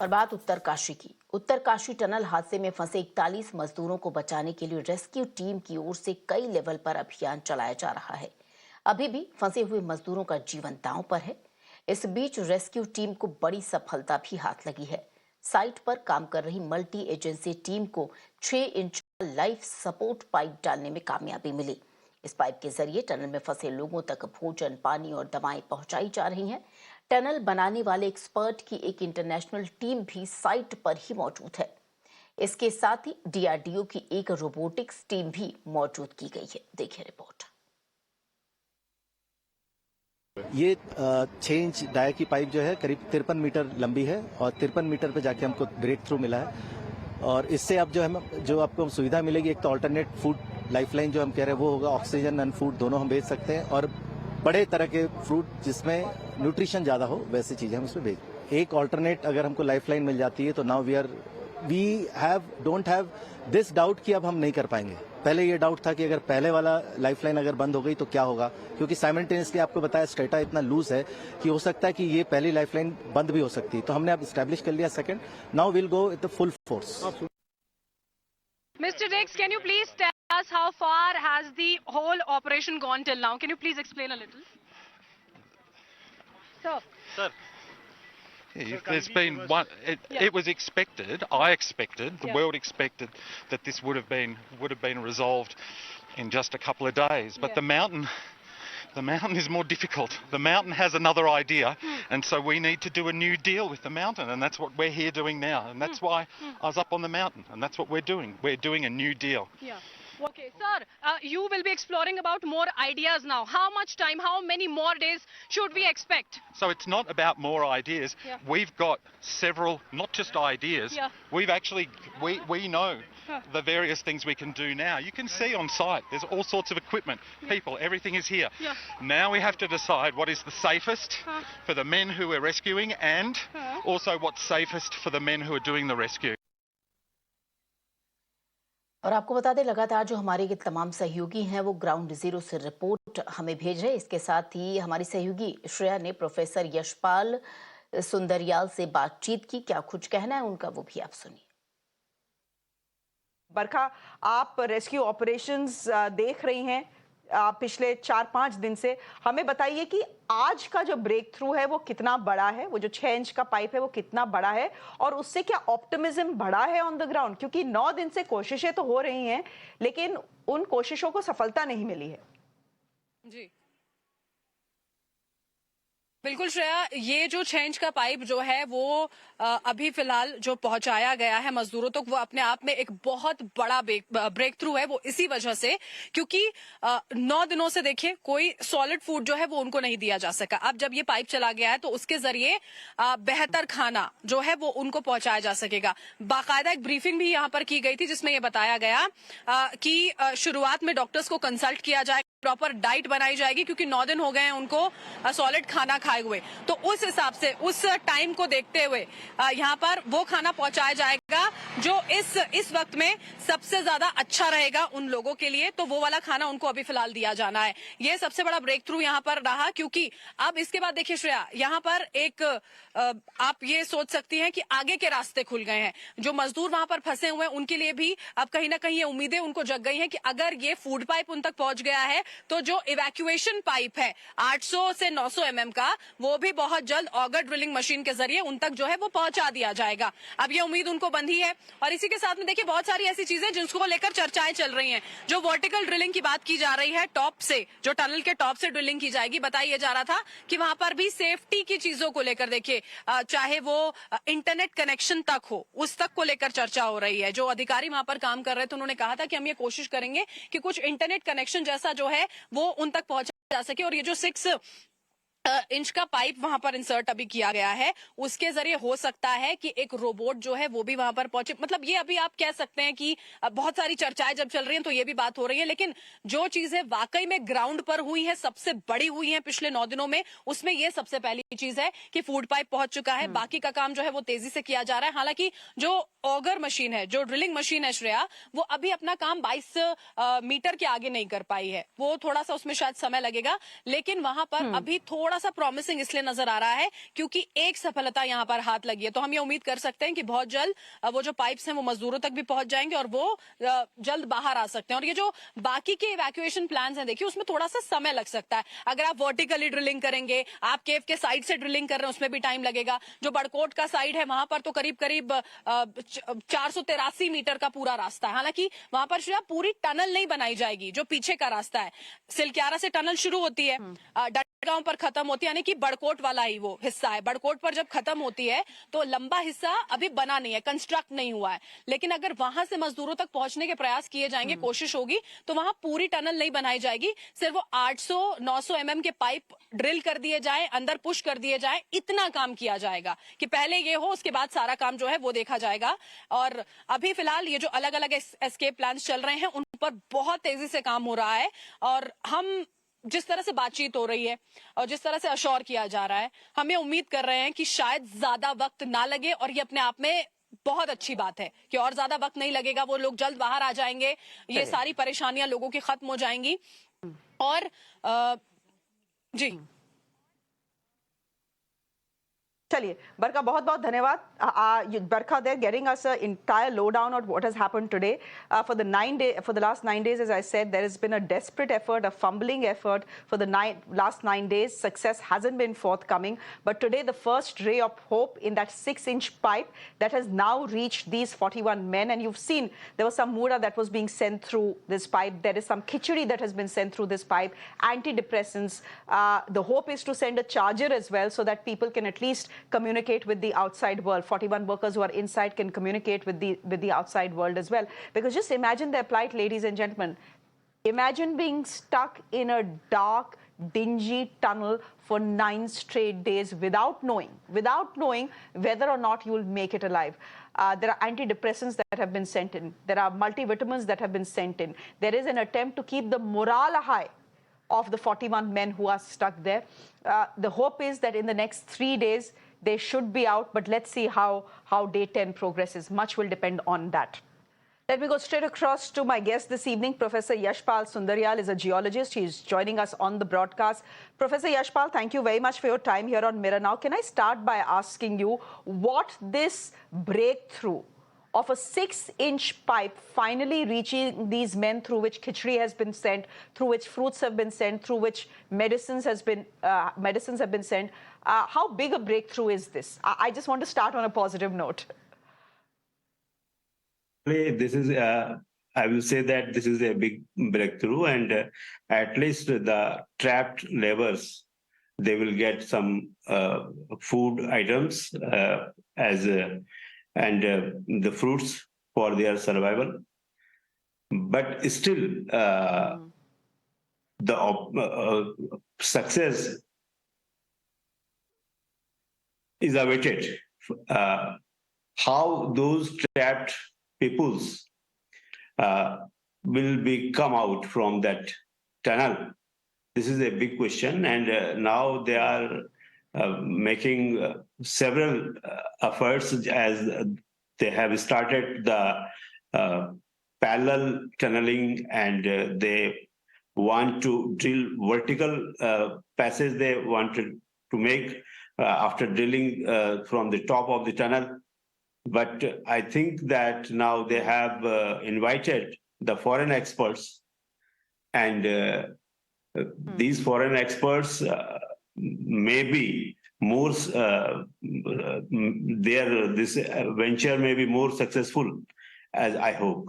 और बात उत्तरकाशी की। उत्तरकाशी टनल हादसे में फंसे 41 मजदूरों को बचाने के लिए रेस्क्यू टीम की ओर से कई लेवल पर अभियान चलाया जा रहा है। अभी भी फंसे हुए मजदूरों का जीवन दांव पर है। इस बीच रेस्क्यू टीम को बड़ी सफलता भी हाथ लगी है। साइट पर काम कर रही मल्टी एजेंसी टीम को 6 इंच लाइफ सपोर्ट पाइप डालने में कामयाबी मिली। इस पाइप के जरिए टनल में फंसे लोगों तक भोजन, पानी और दवाएं पहुंचाई जा रही हैं। टनल बनाने वाले एक्सपर्ट की एक इंटरनेशनल टीम भी साइट पर ही मौजूद है। इसके साथ ही डीआरडीओ की एक रोबोटिक्स टीम भी मौजूद की गई है। देखिए रिपोर्ट। ये 6 इंच डाया की पाइप जो है करीब 53 मीटर लंबी है और 53 मीटर पे जाके हमको ब्रेक थ्रू मिला है। और इससे अब जो आपको सुविधा मिलेगी, एक तो अल्टरनेट फूड लाइफलाइन जो हम कह रहे हैं वो होगा, ऑक्सीजन एंड फूड दोनों हम भेज सकते हैं, और बड़े तरह के फ्रूट जिसमें न्यूट्रिशन ज्यादा हो वैसी चीजें हम इसमें भेज। एक अल्टरनेट अगर हमको लाइफलाइन मिल जाती है तो now we don't have this doubt कि अब हम नहीं कर पाएंगे। पहले ये डाउट था कि अगर पहले वाला लाइफलाइन अगर बंद हो गई तो क्या होगा, क्योंकि साइमल्टेनियसली आपको बताया स्ट्रेटा इतना लूज है कि हो सकता है कि ये पहली लाइफलाइन बंद भी हो सकती है। तो हमने अब स्टैब्लिश कर लिया second. Now will go with the full force. Mr. Dix, can you please tell us how far has the whole operation gone till now? Can you please explain a little? Sir. There's been one. It was expected. I expected. The world expected that this would have been resolved in just a couple of days. But the mountain is more difficult. The mountain has another idea, and so we need to do a new deal with the mountain, and that's what we're here doing now. And that's why I was up on the mountain, and that's what we're doing. We're doing a new deal. Yeah. Okay, sir, you will be exploring about more ideas now. How much time, how many more days should we expect? So it's not about more ideas. Yeah. We've got several, not just ideas. Yeah. We've actually, we know the various things we can do now. You can see on site, there's all sorts of equipment, people, everything is here. Yeah. Now we have to decide what is the safest for the men who we're rescuing, and also what's safest for the men who are doing the rescue. और आपको बता दें, लगातार जो हमारे के तमाम सहयोगी हैं वो ग्राउंड जीरो से रिपोर्ट हमें भेज रहे हैं। इसके साथ ही हमारी सहयोगी श्रेया ने प्रोफेसर यशपाल सुंदरियाल से बातचीत की। क्या कुछ कहना है उनका वो भी आप सुनिए। बरखा, आप रेस्क्यू ऑपरेशंस देख रही हैं पिछले 4-5 दिन से। हमें बताइए कि आज का जो ब्रेक थ्रू है वो कितना बड़ा है, वो जो 6 इंच का पाइप है वो कितना बड़ा है, और उससे क्या ऑप्टिमिज्म बढ़ा है ऑन द ग्राउंड? क्योंकि 9 दिन से कोशिशें तो हो रही हैं लेकिन उन कोशिशों को सफलता नहीं मिली है। जी बिल्कुल श्रेया, ये जो 6 इंच का पाइप जो है वो अभी फिलहाल जो पहुंचाया गया है मजदूरों तक, वो अपने आप में एक बहुत बड़ा ब्रेक थ्रू है। वो इसी वजह से क्योंकि 9 दिनों से देखिए कोई सॉलिड फूड जो है वो उनको नहीं दिया जा सका। अब जब ये पाइप चला गया है तो उसके जरिए बेहतर खाना जो है वो उनको पहुंचाया जा सकेगा। बाकायदा एक ब्रीफिंग भी यहाँ पर की गई थी जिसमें ये बताया गया कि शुरुआत में डॉक्टर्स को कंसल्ट किया जाए, प्रॉपर डाइट बनाई जाएगी, क्योंकि 9 दिन हो गए हैं उनको सॉलिड खाना खाए हुए। तो उस हिसाब से उस टाइम को देखते हुए यहाँ पर वो खाना पहुंचाया जाएगा जो इस वक्त में सबसे ज्यादा अच्छा रहेगा उन लोगों के लिए। तो वो वाला खाना उनको अभी फिलहाल दिया जाना है। ये सबसे बड़ा ब्रेक थ्रू यहाँ पर रहा, क्योंकि अब इसके बाद देखिए श्रेया, यहाँ पर एक आप ये सोच सकती हैं कि आगे के रास्ते खुल गए हैं। जो मजदूर वहां पर फंसे हुए हैं उनके लिए भी अब कहीं ना कहीं ये उम्मीदें उनको जग गई हैं कि अगर ये फूड पाइप उन तक पहुंच गया है तो जो इवैक्यूएशन पाइप है 800 से 900 mm का, वो भी बहुत जल्द ऑगर ड्रिलिंग मशीन के जरिए उन तक जो है वो पहुंचा दिया जाएगा। अब ये उम्मीद उनको बंधी है। और इसी के साथ में देखिए बहुत सारी ऐसी चीजें जिनको लेकर चर्चाएं चल रही हैं। जो वर्टिकल ड्रिलिंग की बात की जा रही है, टॉप से, जो टनल के टॉप से ड्रिलिंग की जाएगी, बताया जा रहा था कि वहां पर भी सेफ्टी की चीजों को लेकर देखिए, चाहे वो इंटरनेट कनेक्शन तक हो, उस तक को लेकर चर्चा हो रही है। जो अधिकारी वहां पर काम कर रहे थे उन्होंने कहा था कि हम ये कोशिश करेंगे कि कुछ इंटरनेट कनेक्शन जैसा जो है वो उन तक पहुंचा जा सके। और ये जो 6 इंच का पाइप वहां पर इंसर्ट अभी किया गया है, उसके जरिए हो सकता है कि एक रोबोट जो है वो भी वहां पर पहुंचे। मतलब ये अभी आप कह सकते हैं कि बहुत सारी चर्चाएं जब चल रही हैं तो ये भी बात हो रही है, लेकिन जो चीजें वाकई में ग्राउंड पर हुई है, सबसे बड़ी हुई है पिछले 9 दिनों में, उसमें ये सबसे पहली चीज है कि फूड पाइप पहुंच चुका है। बाकी का काम जो है वो तेजी से किया जा रहा है। हालांकि जो ऑगर मशीन है, जो ड्रिलिंग मशीन है श्रेया, वो अभी अपना काम 22 मीटर के आगे नहीं कर पाई है। वो थोड़ा सा उसमें शायद समय लगेगा, लेकिन वहां पर अभी थोड़ा थोड़ा सा प्रॉमिसिंग इसलिए नजर आ रहा है क्योंकि एक सफलता यहाँ पर हाथ लगी है। तो हम ये उम्मीद कर सकते हैं कि बहुत जल्द वो जो पाइप्स हैं वो मजदूरों तक भी पहुंच जाएंगे और वो जल्द बाहर आ सकते हैं। और ये जो बाकी के इवैक्यूएशन प्लान्स हैं, देखिए उसमें थोड़ा सा समय लग सकता है। अगर आप वर्टिकली ड्रिलिंग करेंगे, आप केव के साइड से ड्रिलिंग कर रहे हैं, उसमें भी टाइम लगेगा। जो बड़कोट का साइड है वहां पर तो करीब करीब 483 मीटर का पूरा रास्ता है। हालांकि वहां पर पूरी टनल नहीं बनाई जाएगी। जो पीछे का रास्ता है, सिलक्यारा से टनल शुरू होती है, डटगांव पर खत्म होती है, यानी कि बड़कोट वाला ही वो हिस्सा है। बड़कोट पर जब खत्म होती है तो लंबा हिस्सा अभी बना नहीं है, कंस्ट्रक्ट नहीं हुआ है। लेकिन अगर वहां से मजदूरों तक पहुंचने के प्रयास किए जाएंगे, कोशिश होगी, तो वहां पूरी टनल नहीं बनाई जाएगी। सिर्फ वो 800-900 mm के पाइप ड्रिल कर दिए जाए, अंदर पुश कर दिए जाए, इतना काम किया जाएगा कि पहले ये हो, उसके बाद सारा काम जो है वो देखा जाएगा। और अभी फिलहाल ये जो अलग अलग एस्केप प्लान्स चल रहे हैं उन पर बहुत तेजी से काम हो रहा है। और हम जिस तरह से बातचीत हो रही है और जिस तरह से अश्योर किया जा रहा है, हम ये उम्मीद कर रहे हैं कि शायद ज्यादा वक्त ना लगे। और ये अपने आप में बहुत अच्छी बात है कि और ज्यादा वक्त नहीं लगेगा, वो लोग जल्द बाहर आ जाएंगे, ये सारी परेशानियां लोगों की खत्म हो जाएंगी। और जी चलिए बरका, बहुत बहुत धन्यवाद। Barkha, they're getting us an entire lowdown on what has happened today. For the last 9 days, as I said, there has been a desperate effort, a fumbling effort for the last 9 days. Success hasn't been forthcoming. But today, the first ray of hope in that 6-inch pipe that has now reached these 41 men. And you've seen there was some mura that was being sent through this pipe. There is some khichdi that has been sent through this pipe, antidepressants. The hope is to send a charger as well so that people can at least communicate with the outside world. 41 workers who are inside can communicate with the outside world as well. Because just imagine their plight, ladies and gentlemen. Imagine being stuck in a dark, dingy tunnel for 9 straight days without knowing whether or not you will make it alive. There are antidepressants that have been sent in. There are multivitamins that have been sent in. There is an attempt to keep the morale high of the 41 men who are stuck there. The hope is that in the next 3 days, they should be out, but let's see how day 10 progresses. Much will depend on that. Let me go straight across to my guest this evening. Professor Yashpal Sundaryal is a geologist. He's joining us on the broadcast. Professor Yashpal, thank you very much for your time here on Mirror Now. Can I start by asking you what this breakthrough of a 6-inch pipe finally reaching these men, through which khichdi has been sent, through which fruits have been sent, through which medicines have been sent. How big a breakthrough is this? I just want to start on a positive note. This is, I will say that this is a big breakthrough, and at least the trapped laborers, they will get some food items and the fruits for their survival. But still, the success is awaited. How those trapped peoples will come out from that tunnel? This is a big question, and now they are making several efforts, as they have started the parallel tunneling, and they want to drill vertical passage. They wanted to make after drilling from the top of the tunnel. But I think that now they have invited the foreign experts, and these foreign experts may be more, this venture may be more successful, as I hope.